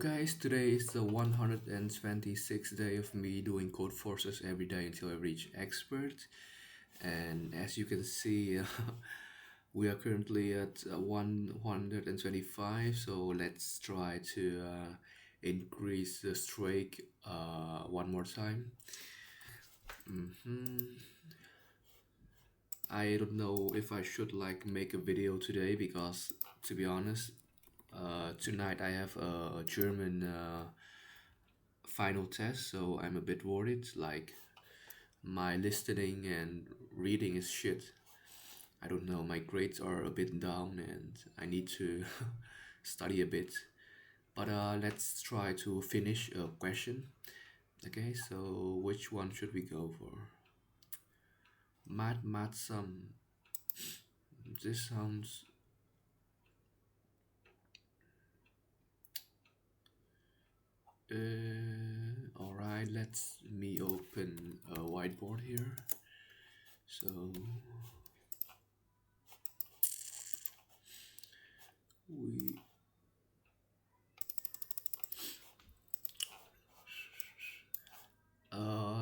Guys, today is the 126th day of me doing Codeforces every day until I reach expert. And as you can see, we are currently at 125, so let's try to increase the streak one more time. I don't know if I should make a video today because, to be honest, tonight I have a German final test, so I'm a bit worried. Like, my listening and reading is shit. I don't know, my grades are a bit down and I need to study a bit. But let's try to finish a question. Okay, so which one should we go for? Math sum. This sounds all right. Let's me open a whiteboard here. So we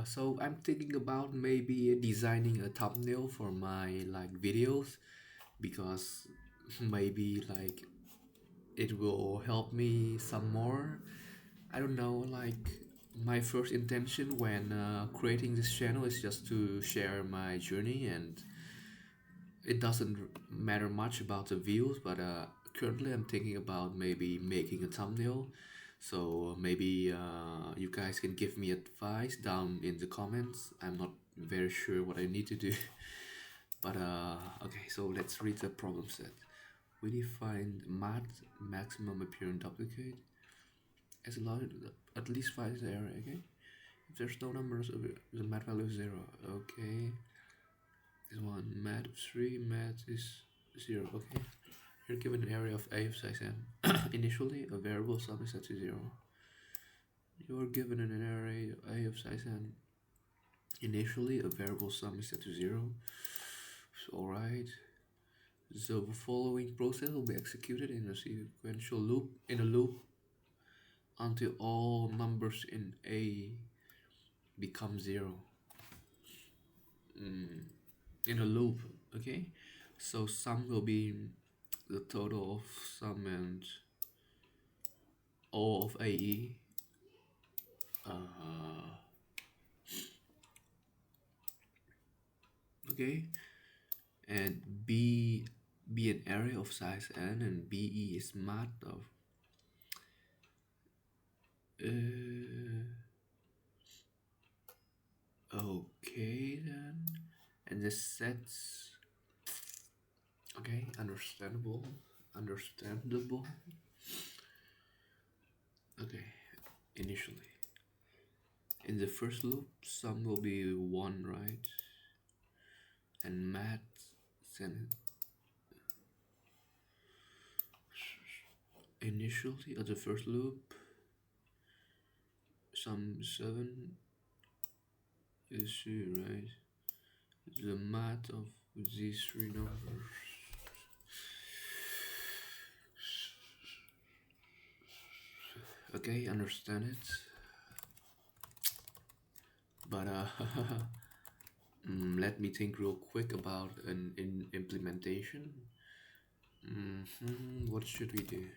so I'm thinking about maybe designing a thumbnail for my videos because maybe it will help me some more. I don't know, my first intention when creating this channel is just to share my journey, and it doesn't matter much about the views, but currently I'm thinking about maybe making a thumbnail. So maybe you guys can give me advice down in the comments. I'm not very sure what I need to do. But okay, so let's read the problem set. We define math maximum apparent duplicate as allowed at least 5 is the area, okay? If there's no numbers, the math value is 0, okay? This one, math 3, math is 0, okay? You're given an area of A of size n. Initially, a variable sum is set to 0. You are given an array A of size n. Initially, a variable sum is set to 0. So, alright. So the following process will be executed in a sequential loop, until all numbers in A become 0. In a loop, okay? So sum will be the total of sum and all of AE. Okay, and B be an array of size n, and BE is math of okay then, and the sets, okay, understandable. Okay, initially in the first loop sum will be 1, right? And math then initially at the first loop sum 7 is 2, right? The math of these 3 numbers. Okay, understand it. But let me think real quick about an implementation. What should we do?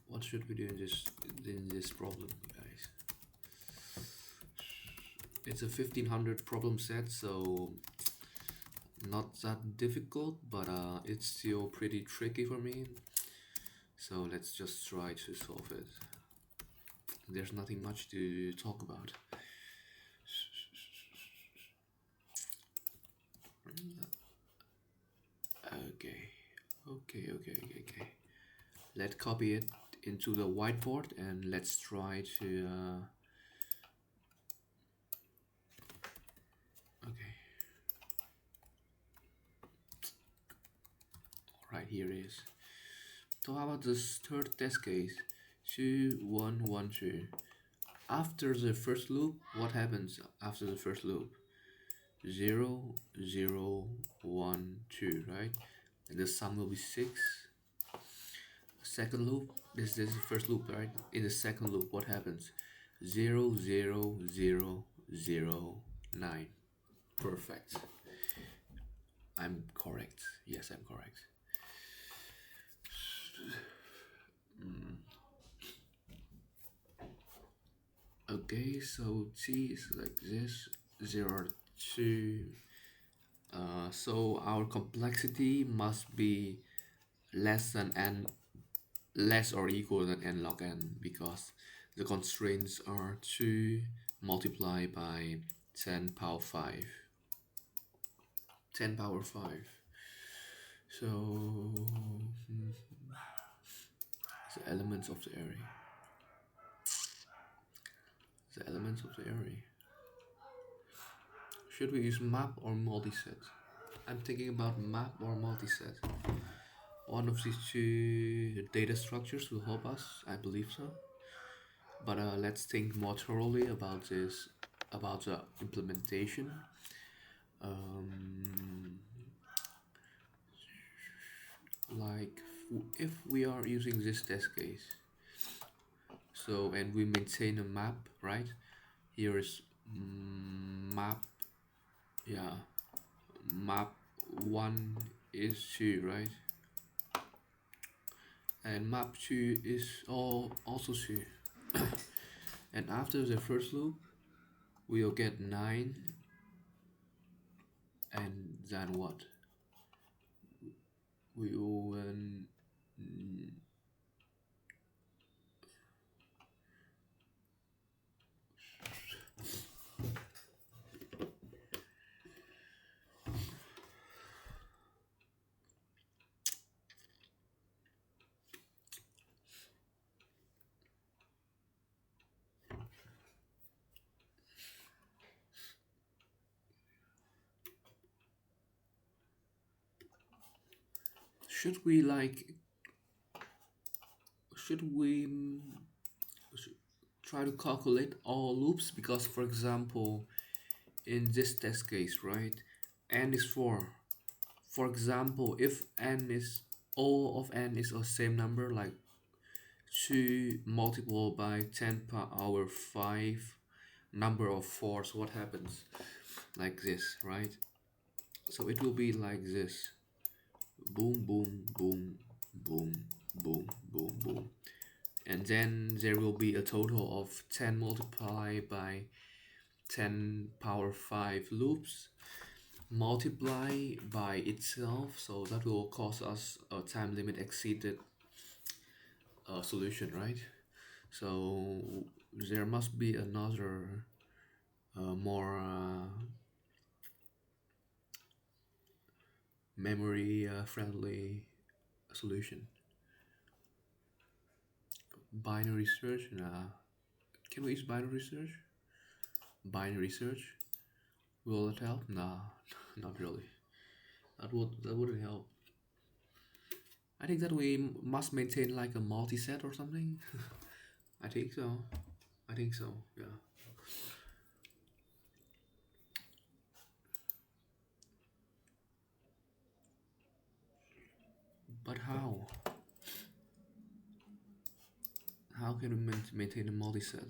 What should we do in this problem, guys? It's a 1500 problem set, so not that difficult, but it's still pretty tricky for me. So let's just try to solve it. There's nothing much to talk about. Okay. Let's copy it into the whiteboard and let's try to okay. Alright, here it is. So how about this third test case? 2, 1, 1, 2. After the first loop, what happens after the first loop? 0, 0, 1, 2, right? And the sum will be 6. second loop. This is the first loop, right? In the second loop, what happens? 0 0 0 0 9. Perfect. I'm correct. Yes, I'm correct. Okay, so t is like this. 0 2. So our complexity must be less than n, less or equal than n log n, because the constraints are 2 multiplied by 10 power 5. 10 power 5. So the elements of the array. The elements of the array. Should we use map or multiset? I'm thinking about map or multiset. One of these two data structures will help us, I believe so. But let's think more thoroughly about this, about the implementation. Um, like if we are using this test case, so and we maintain a map, right? Here is map, yeah, map 1 is 2, right? And map 2 is also 2. And after the first loop, we'll get 9, and then what? We will should we like should we try to calculate all loops? Because for example, in this test case, right, n is 4. For example, if n is all of n is a same number, like 2 multiplied by 10 power 5 number of 4s, what happens? Like this, right? So it will be like this: boom boom boom boom boom boom boom, and then there will be a total of 10 multiplied by 10 power 5 loops multiply by itself, so that will cause us a time limit exceeded solution, right? So there must be another more memory friendly solution. Binary search. Can we use binary search? Binary search, will it help? Nah, not really. That wouldn't help. I think that we must maintain like a multi-set or something. I think so. I think so. Yeah. But how? How can we maintain a multi-set?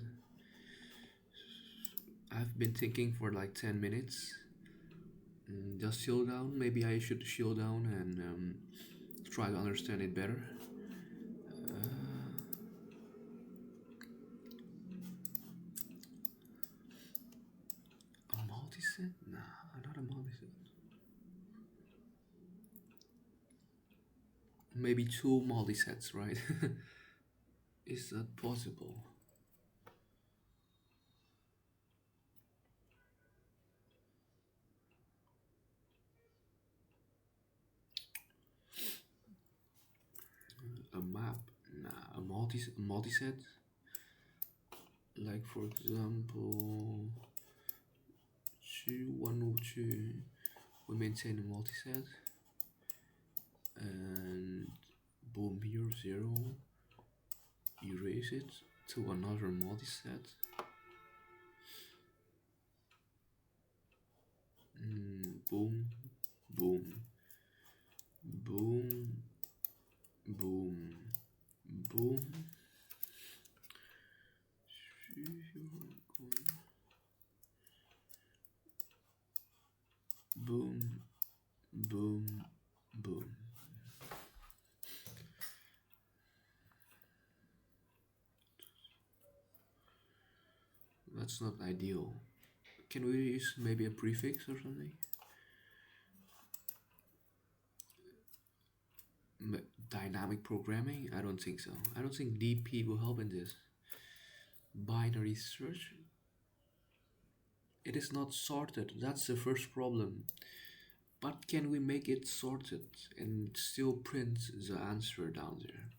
I've been thinking for like 10 minutes. Just chill down. Maybe I should chill down and try to understand it better. A multi-set? Nah, not a multi-set. Maybe two multi-sets, right? Is that possible? A map? Nah, a multi-set? Like for example, 2 1 2, we maintain a multi-set, and boom, here 0, erase it to another multi-set. Boom, boom, boom, boom, Boom. Boom, boom, boom. That's not ideal. Can we use maybe a prefix or something? Dynamic programming? I don't think so. I don't think DP will help in this. Binary search? It is not sorted. That's the first problem. But can we make it sorted and still print the answer down there?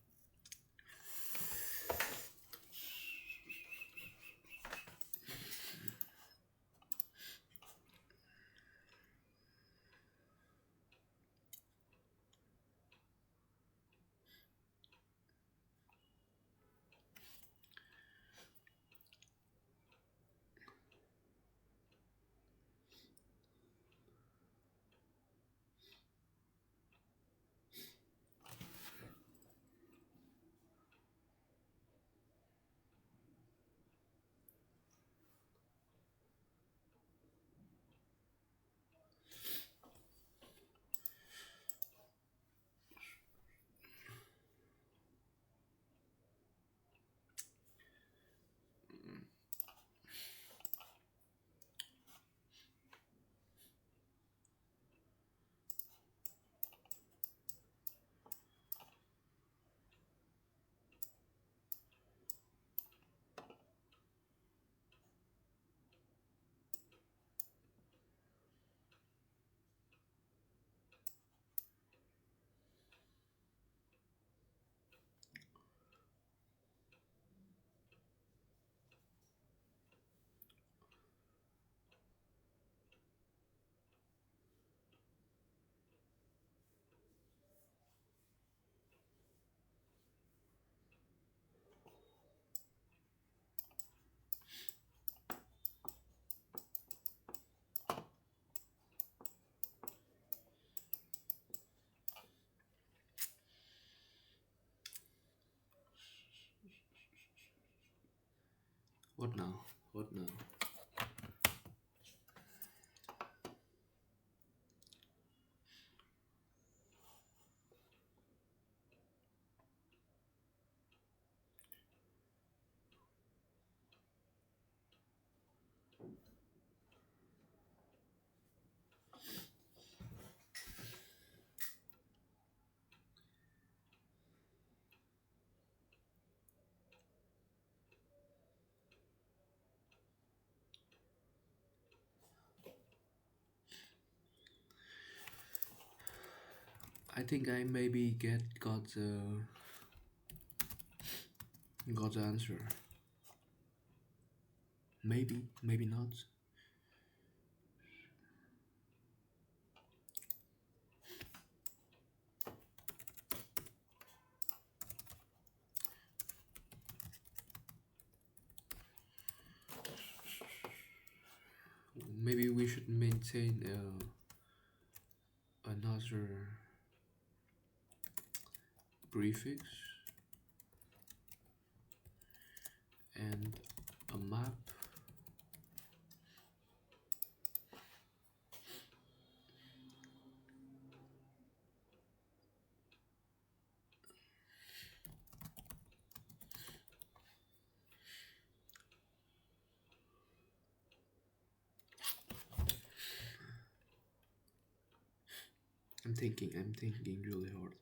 What now? What now? I think I maybe got the answer. Maybe, maybe not. Maybe we should maintain another prefix and a map. I'm thinking really hard.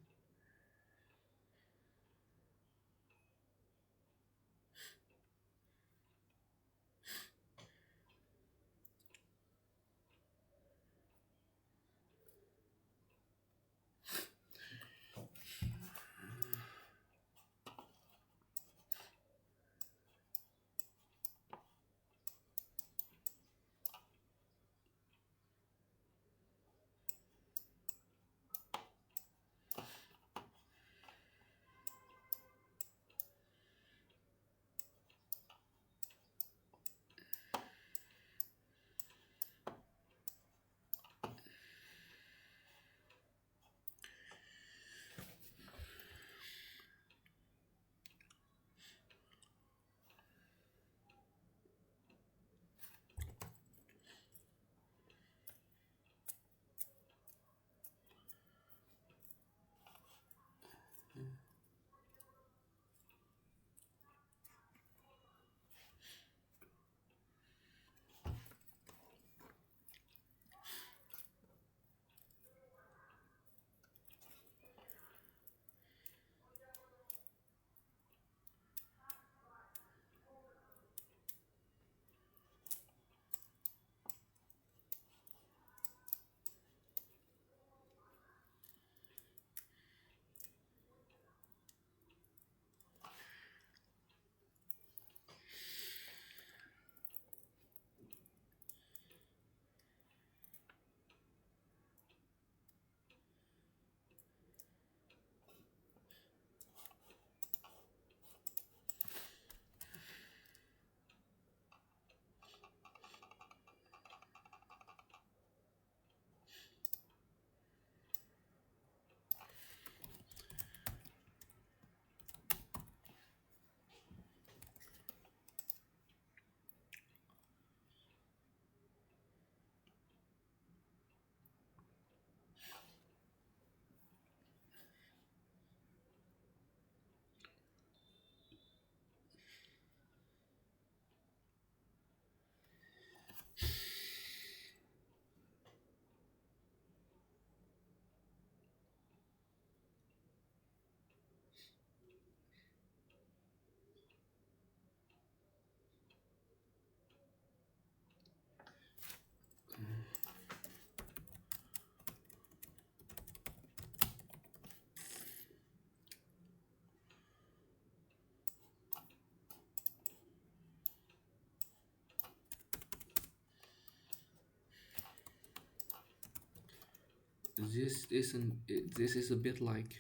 this is a bit like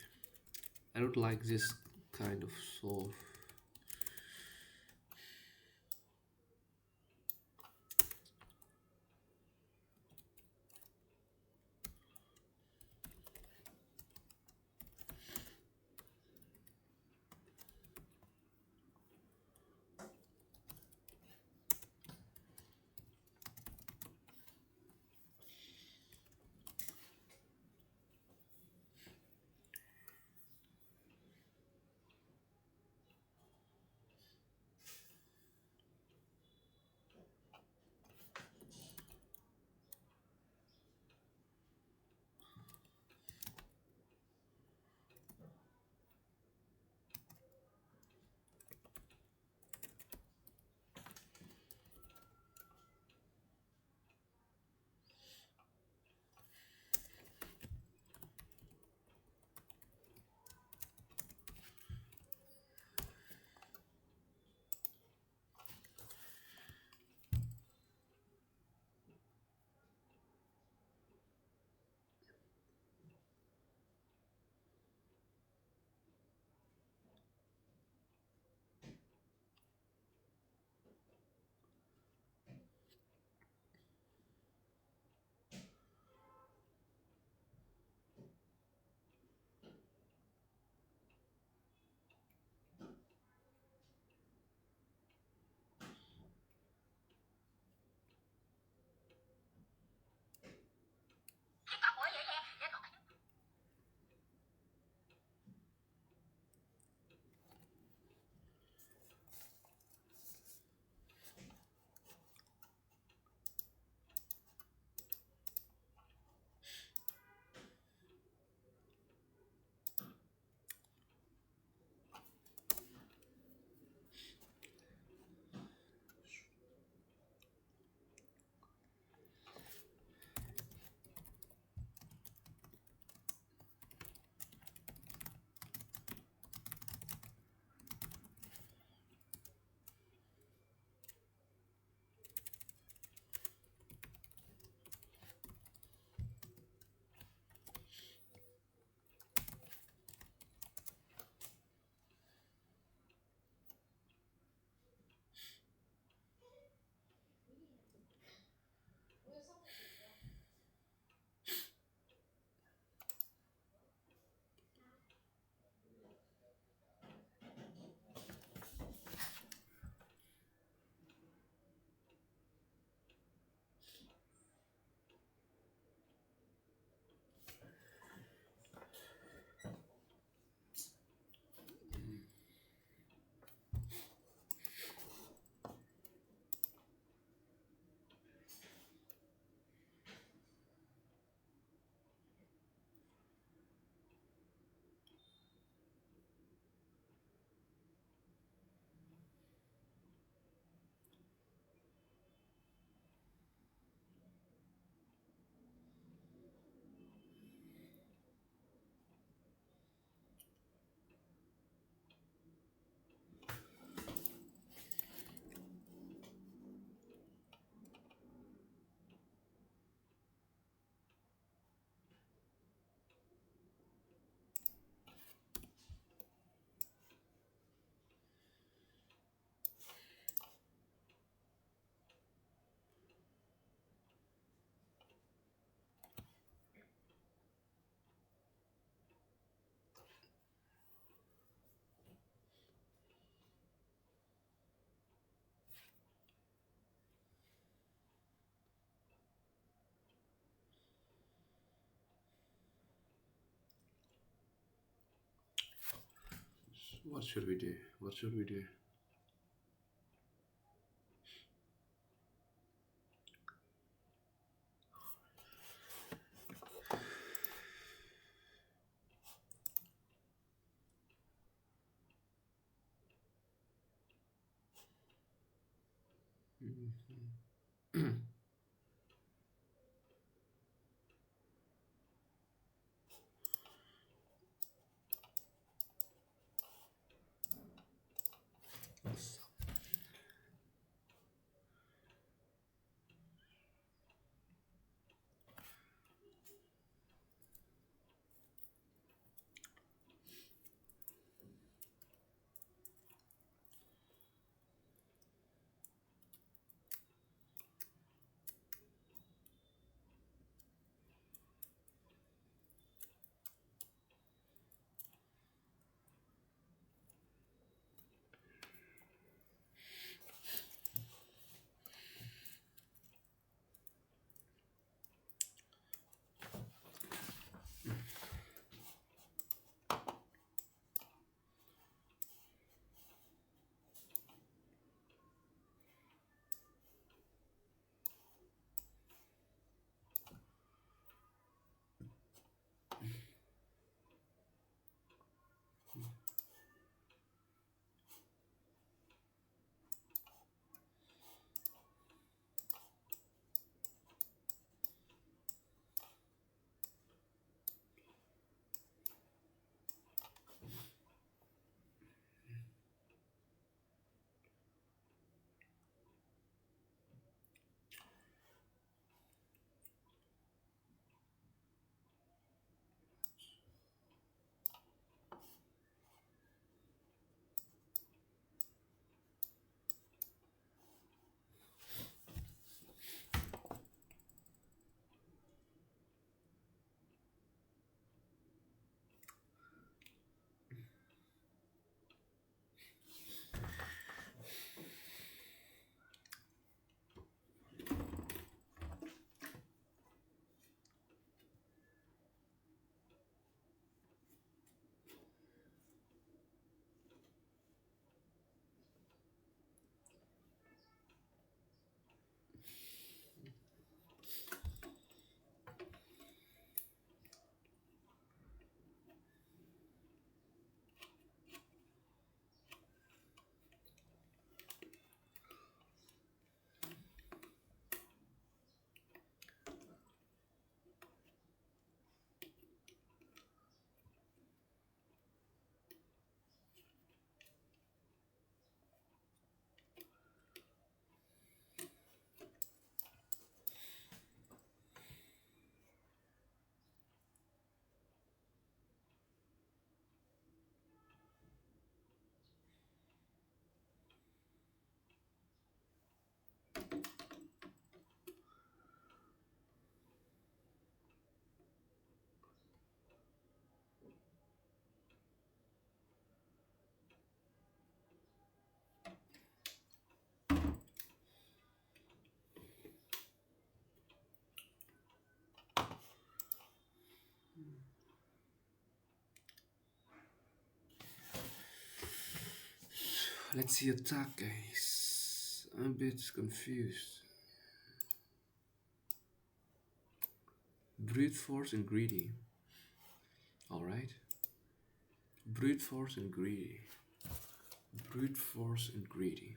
I don't like this kind of soft. What should we do? What should we do? Let's see attack, guys. I'm a bit confused. Brute force and greedy. Alright. Brute force and greedy. Brute force and greedy.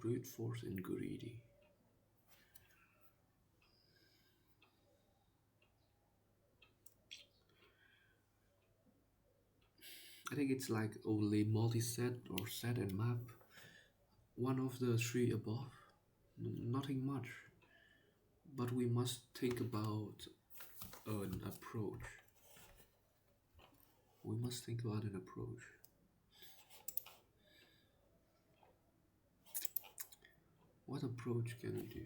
Brute force and greedy. I think it's like only multi-set or set and map. One of the three above. Nothing much. But we must think about an approach. We must think about an approach. What approach can we do?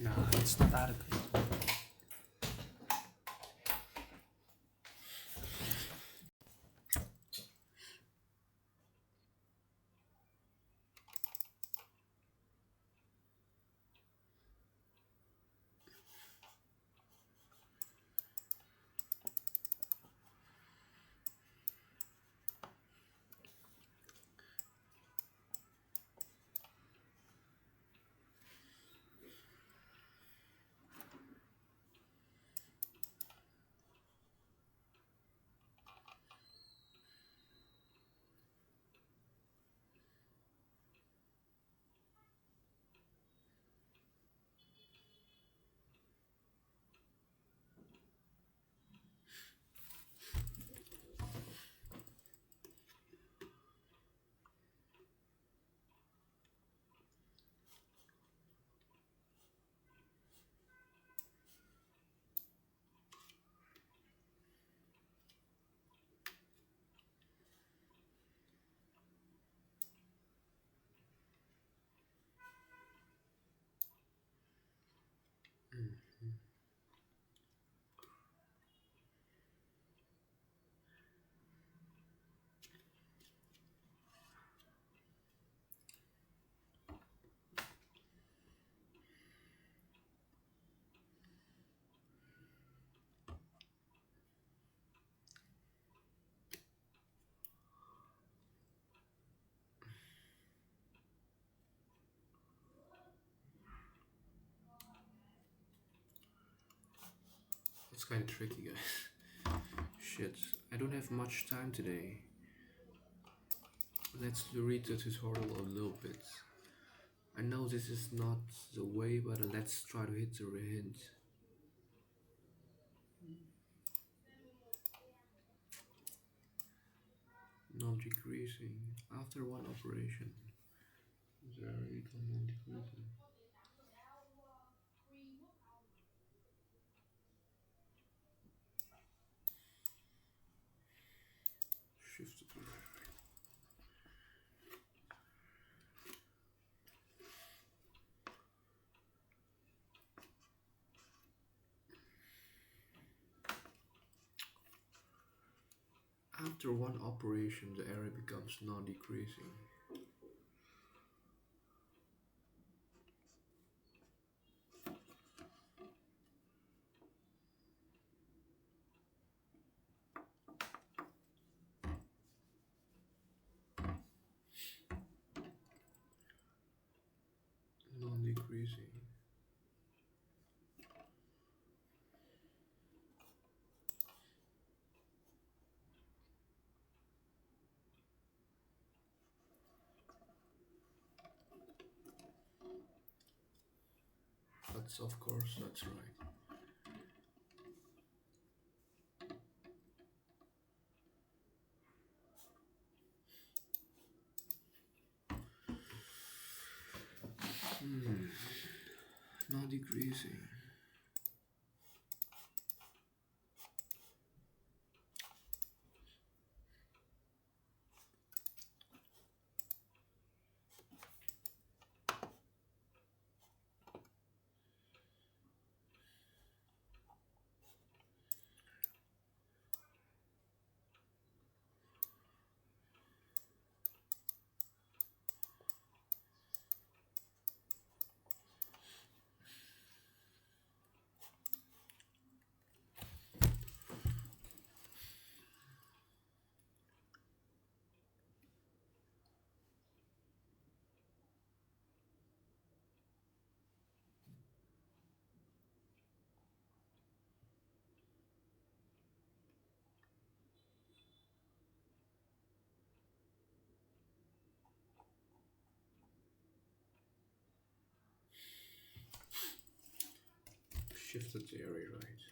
Nah, it's not adequate. It's kind of tricky, guys. Shit, I don't have much time today. Let's read the tutorial a little bit. I know this is not the way, but let's try to hit the hint. Non-decreasing. After one operation. Very non-decreasing. Shift to the right. After one operation, the array becomes non-decreasing. Non-decreasing. That's of course, that's right. Non-decreasing. Shifted the array right.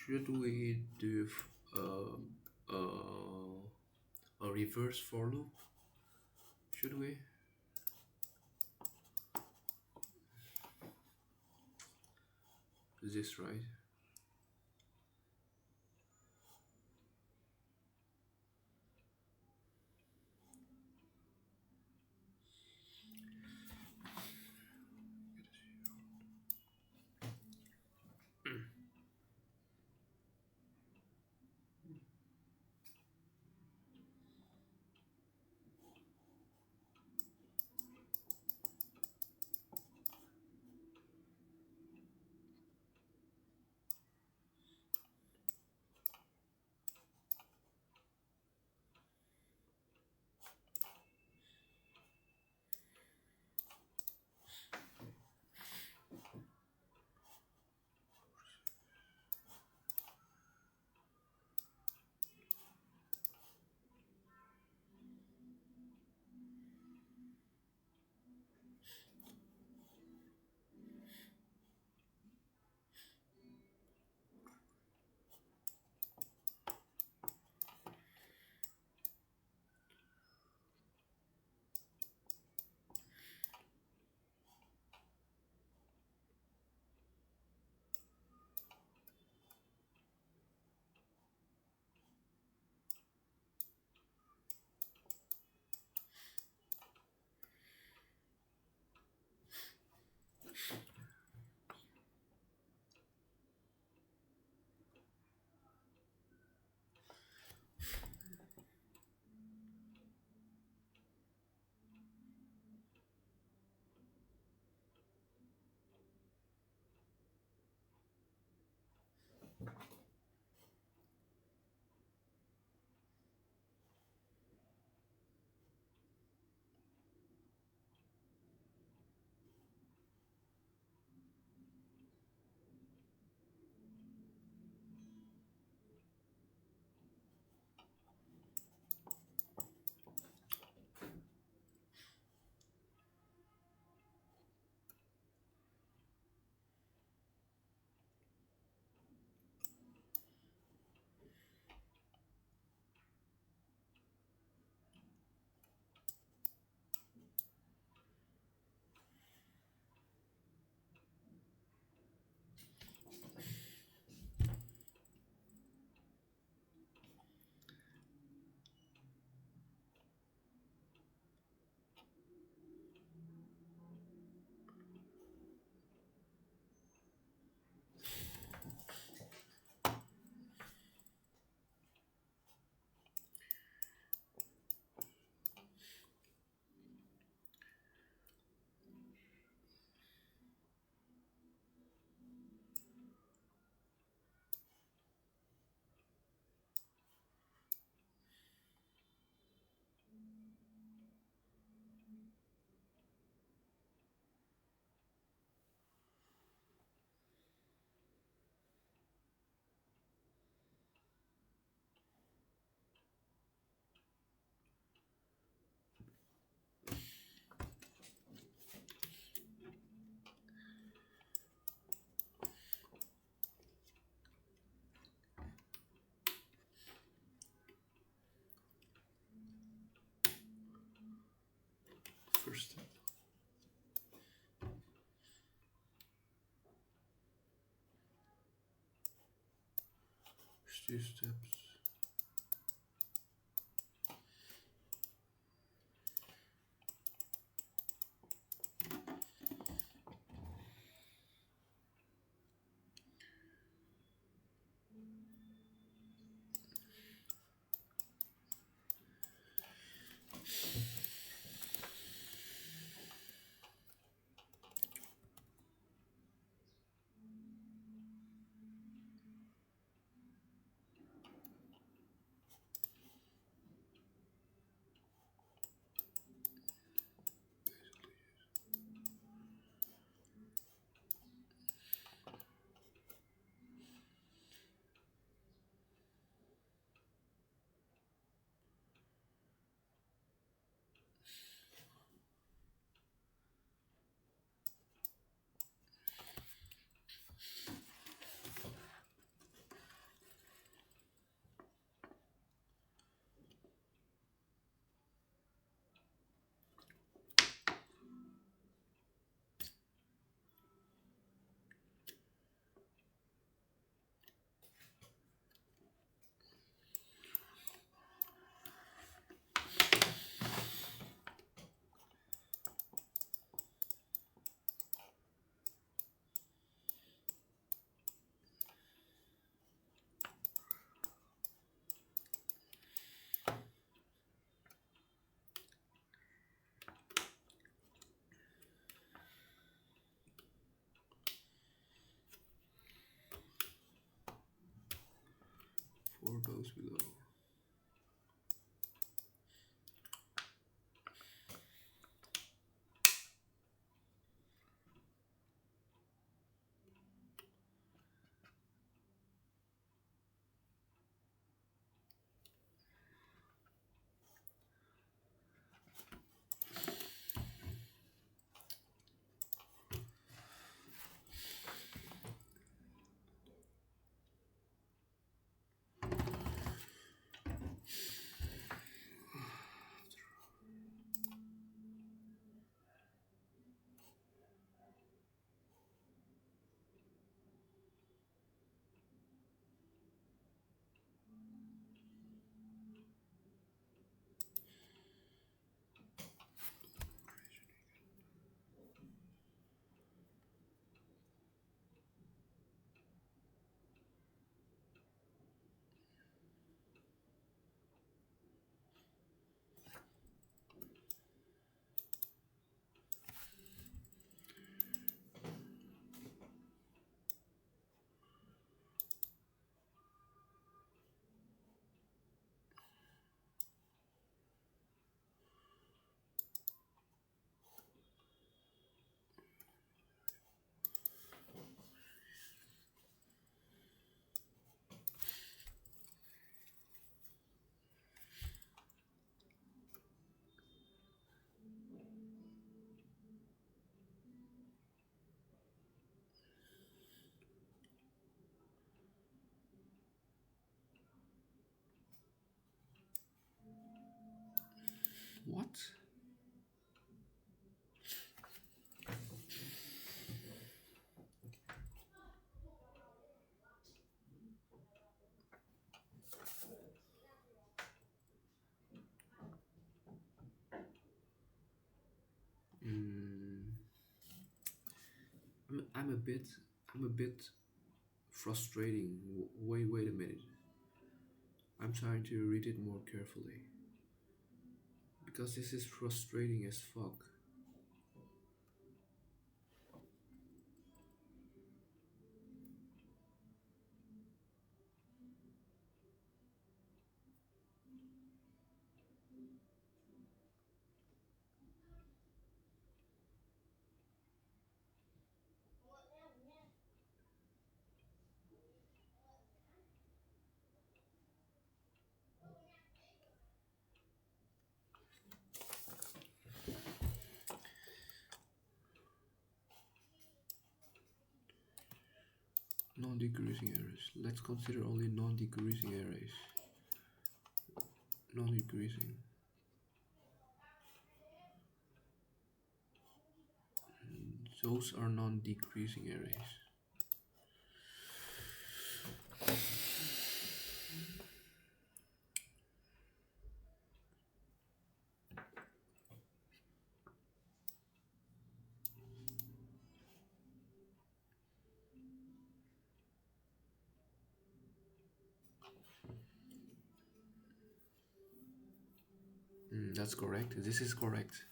Should we do a reverse for loop? Should we? Is this right? First step. Two steps. goes below. What? Mm, I'm a bit I'm a bit frustrating. Wait a minute. I'm trying to read it more carefully because this is frustrating as fuck. Non-decreasing arrays. Let's consider only non-decreasing arrays. Non-decreasing. Those are non-decreasing arrays. That's correct. This is correct.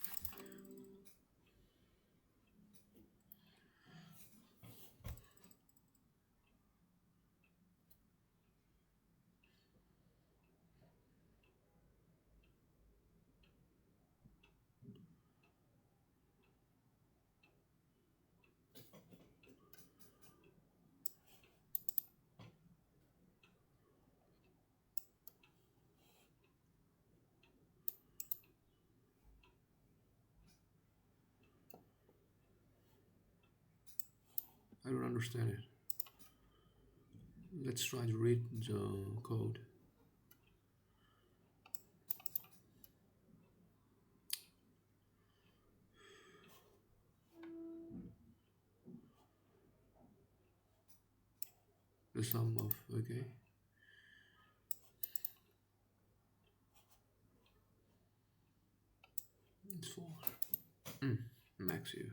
I don't understand it. Let's try to read the code. The sum of, okay. It's 4. Max you.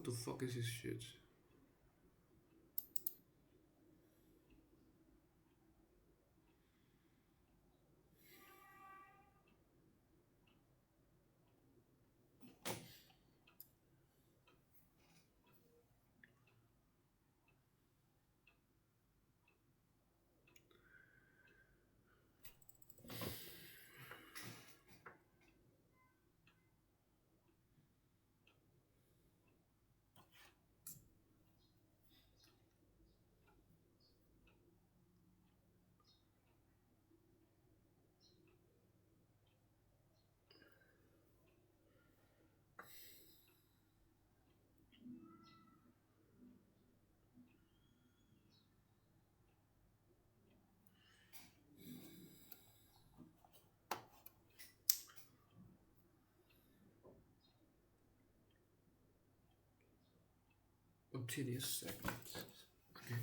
the fuck is this shit? Continuous segments. Okay.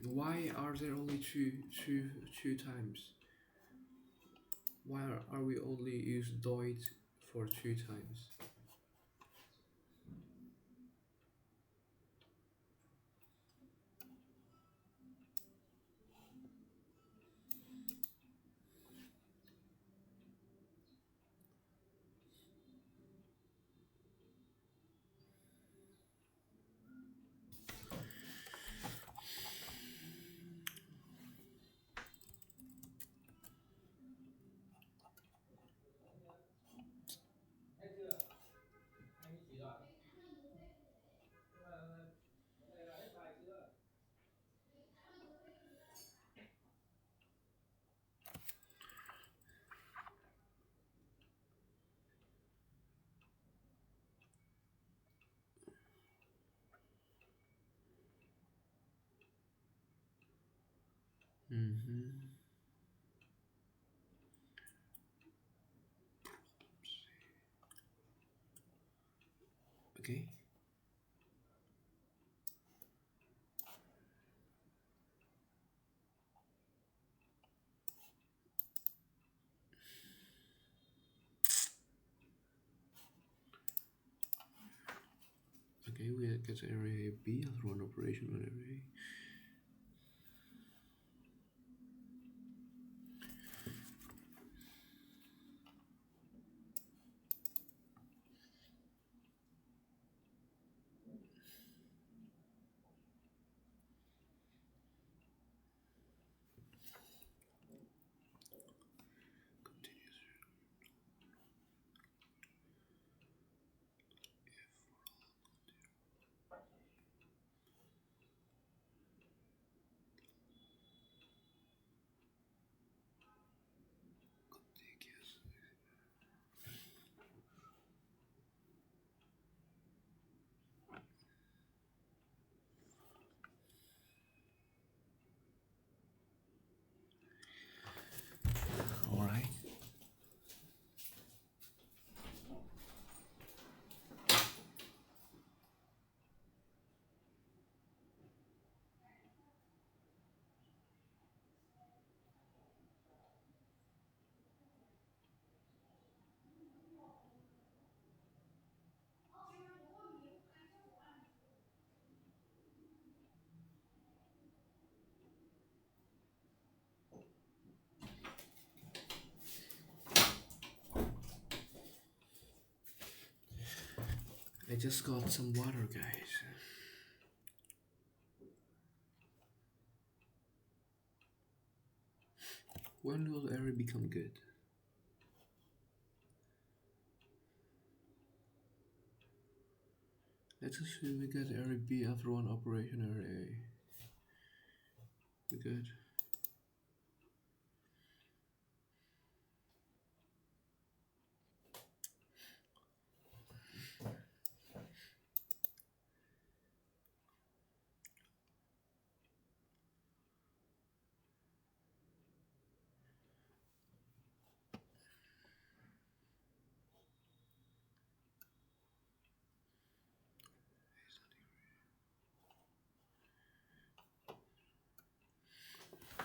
Why are there only two times? Why are we only use doit for two times? Mm-hmm. Okay. Okay, we get area B. I'll run operation on area A. I just got some water, guys. When will Eri become good? Let's assume we get Eri B after one operation Eri A. We good?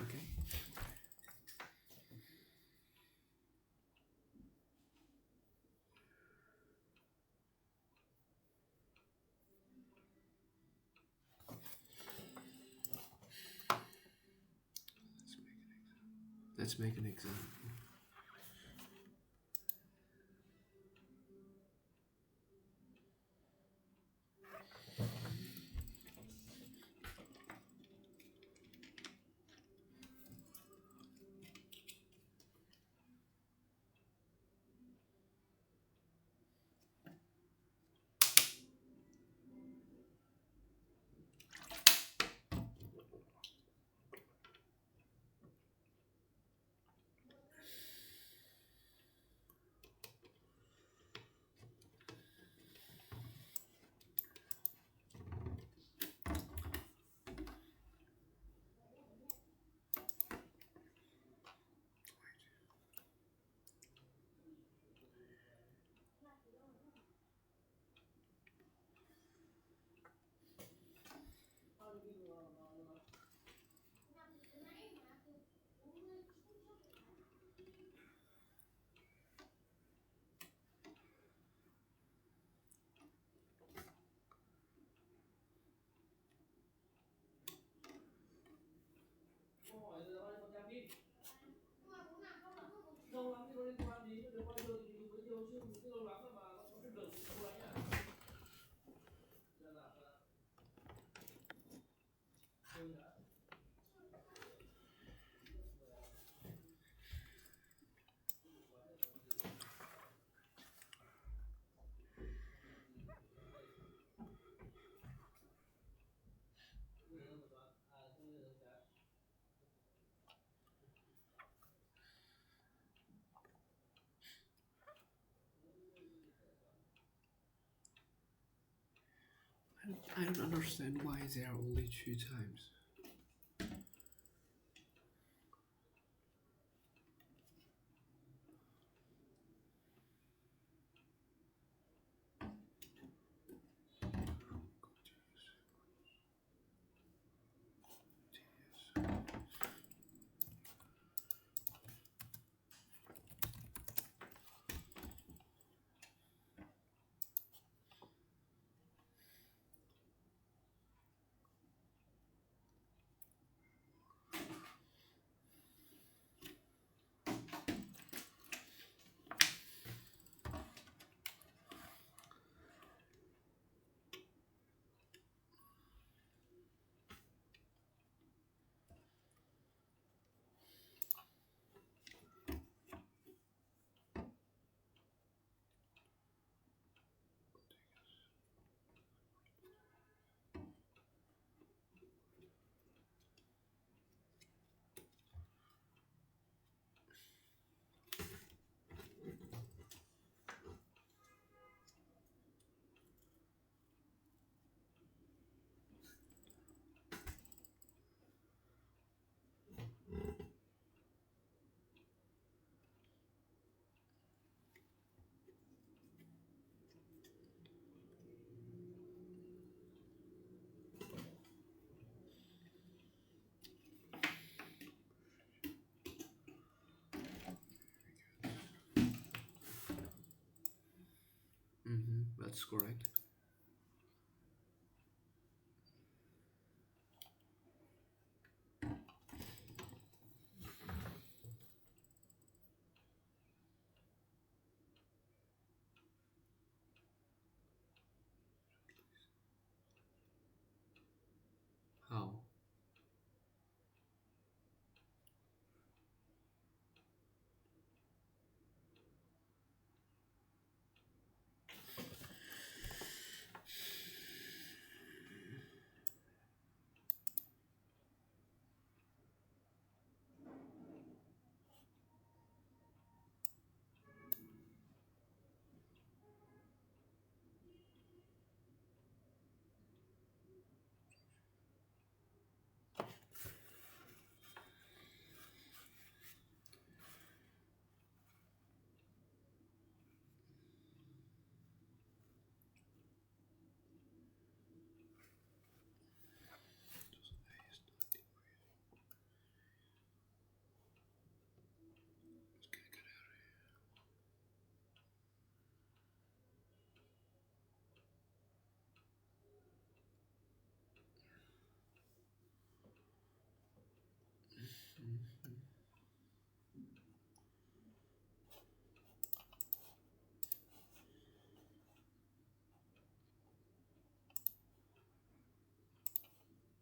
Okay. Let's make an example. I don't understand why there are only 2 times. That's correct.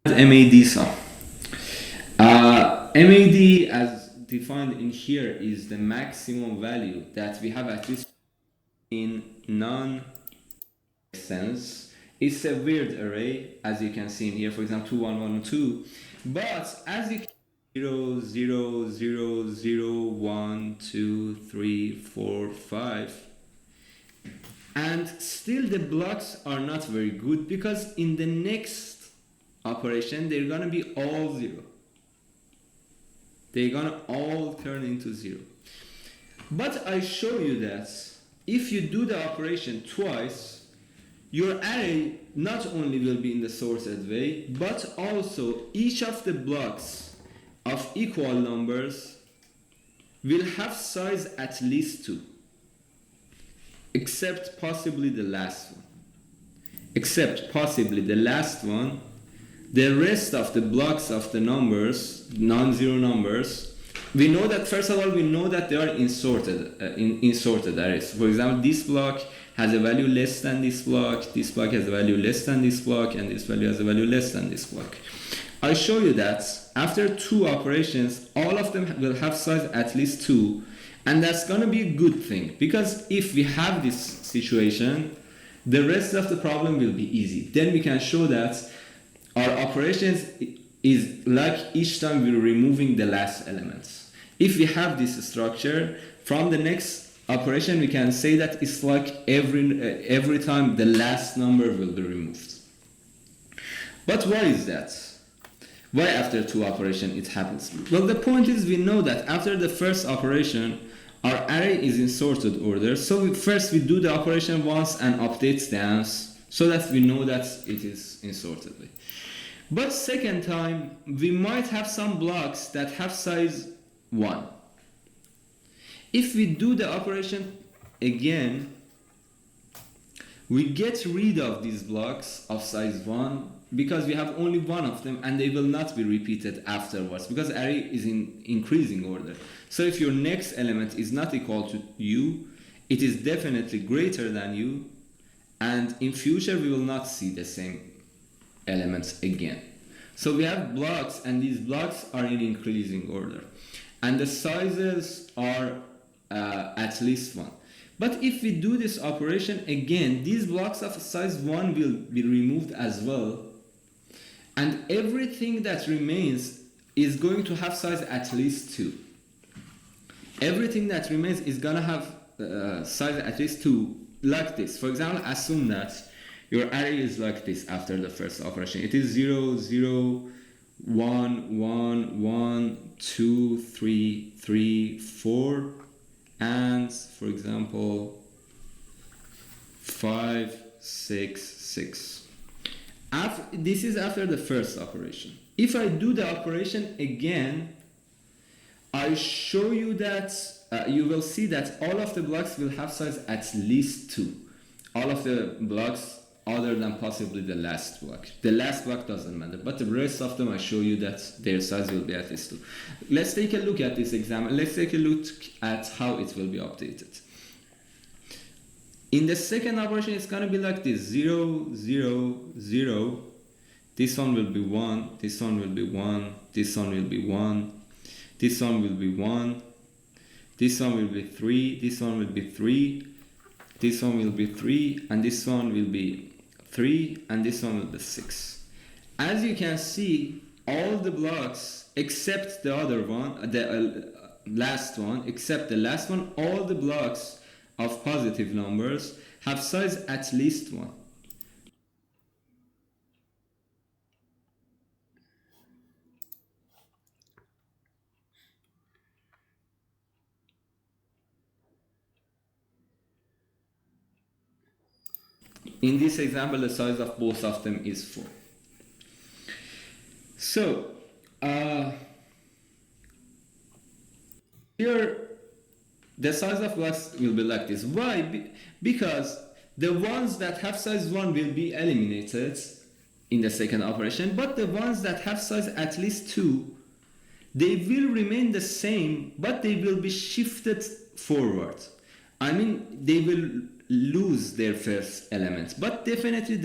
MAD sum. MAD, as defined in here, is the maximum value that we have at least in non-sense. It's a weird array, as you can see in here, for example, 2, 1, 1, 2. But as you can 0, 0, 0, 0, 1, 2, 3, 4, 5. And still the blocks are not very good because in the next operation they're gonna be all 0. They're gonna all turn into 0. But I show you that if you do the operation twice, your array not only will be in the sorted way, but also each of the blocks of equal numbers will have size at least 2. Except possibly the last one. Except possibly the last one. The rest of the blocks of the numbers, non-zero numbers, we know that, first of all, we know that they are in sorted arrays. For example, this block has a value less than this block has a value less than this block, and this value has a value less than this block. I show you that after 2 operations, all of them will have size at least 2, and that's gonna be a good thing, because if we have this situation, the rest of the problem will be easy. Then we can show that our operations is like each time we're removing the last elements. If we have this structure, from the next operation we can say that it's like every time the last number will be removed. But why is that? Why after 2 operations it happens? Well, the point is, we know that after the first operation our array is in sorted order, so first we do the operation once and update the ans so that we know that it is in sorted way. But second time we might have some blocks that have size 1. If we do the operation again, we get rid of these blocks of size 1 because we have only one of them and they will not be repeated afterwards because array is in increasing order. So if your next element is not equal to u, it is definitely greater than u, and in future we will not see the same elements again. So we have blocks, and these blocks are in increasing order, and the sizes are at least 1. But if we do this operation again, these blocks of size 1 will be removed as well, and everything that remains is going to have size at least 2. Everything that remains is gonna have size at least 2, like this. For example, assume that your array is like this after the first operation. It is 0, 0, 1, 1, 1, 2, 3, 3, 4, and for example 5, 6, 6. This is after the first operation. If I do the operation again, I show you that you will see that all of the blocks will have size at least 2. All of the blocks other than possibly the last block. The last block doesn't matter, but the rest of them I show you that their size will be at least 2. Let's take a look at this example. Let's take a look at how it will be updated. In the second operation, it's going to be like this: 0, 0, 0. This one will be 1. This one will be 1. This one will be 1. This one will be 1. This one will be 3. This one will be 3. This one will be 3. And this one will be 3. And this one will be 6. As you can see, all the blocks except the other one, the last one, except the last one, all the blocks of positive numbers have size at least 1. In this example, the size of both of them is 4. So, here the size of blocks will be like this. Why? Because the ones that have size 1 will be eliminated in the second operation, but the ones that have size at least 2, they will remain the same, but they will be shifted forward. I mean, they will lose their first elements, but definitely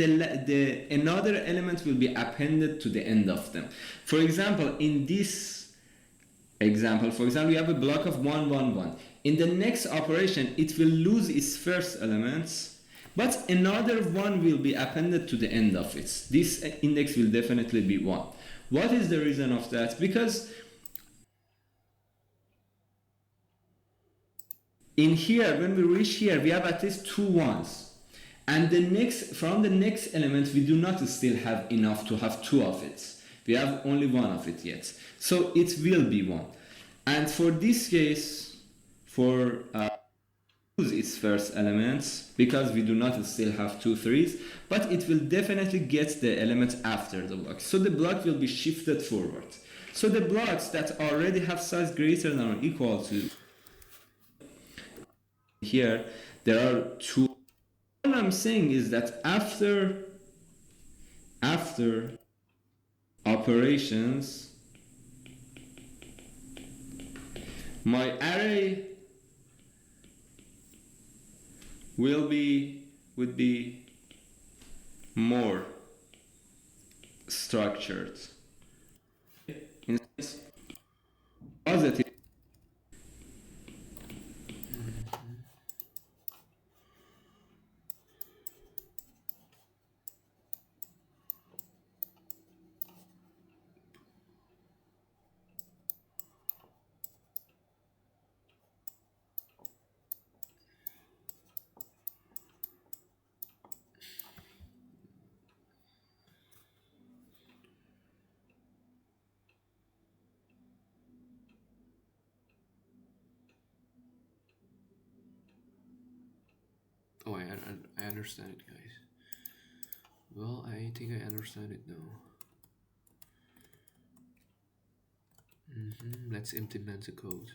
another element will be appended to the end of them. For example, in this example, you have a block of 1, 1, 1. In the next operation, it will lose its first elements, but another 1 will be appended to the end of it. This index will definitely be 1. What is the reason of that? Because in here, when we reach here, we have at least 2 ones. And from the next element, we do not still have enough to have 2 of it. We have only 1 of it yet. So it will be 1. And for this case, for lose its first elements, because we do not still have 2 3s, but it will definitely get the elements after the block. So the block will be shifted forward. So the blocks that already have size greater than or equal to here, there are 2. All I'm saying is that after operations, my array would be more structured. In positive. Oh, I understand it, guys. Well, I think I understand it now. Let's implement the code.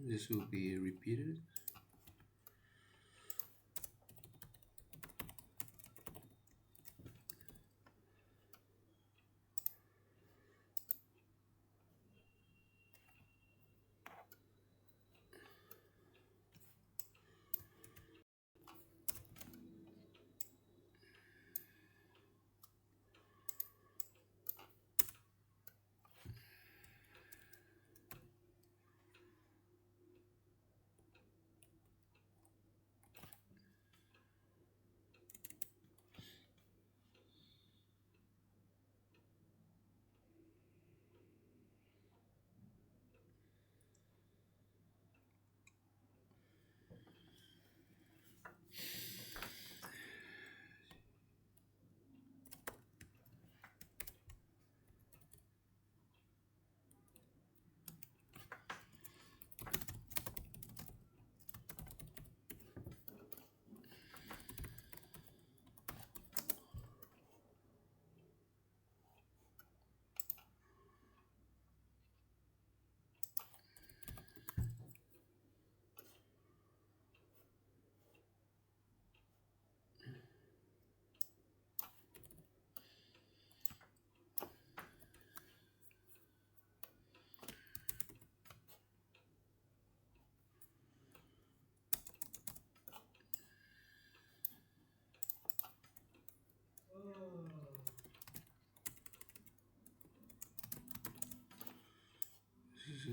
This will be repeated.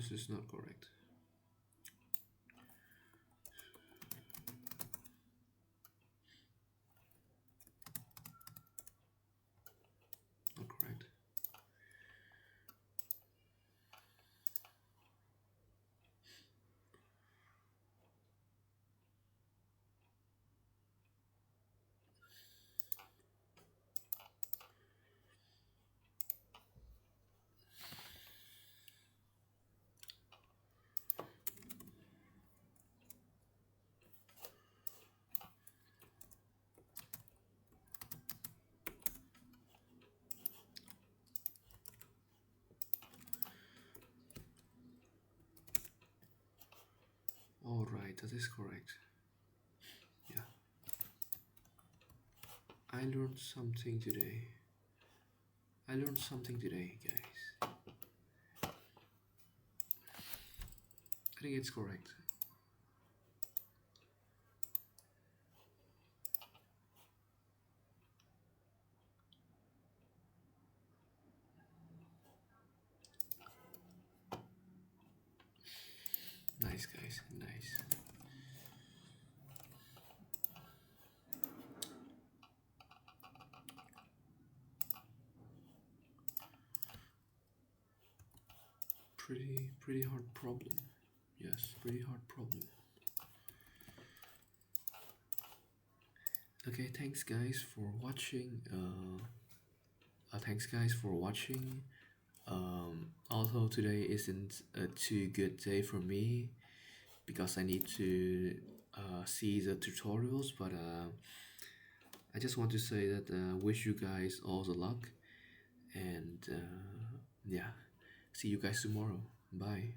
This is not correct. Not correct. All right, that is correct. Yeah, I learned something today. I learned something today, guys. I think it's correct. Nice, guys. Nice. Pretty hard problem. Yes, pretty hard problem. Okay, thanks guys for watching. Thanks guys for watching. Although today isn't a too good day for me because I need to see the tutorials, but I just want to say that wish you guys all the luck, and yeah, see you guys tomorrow. Bye.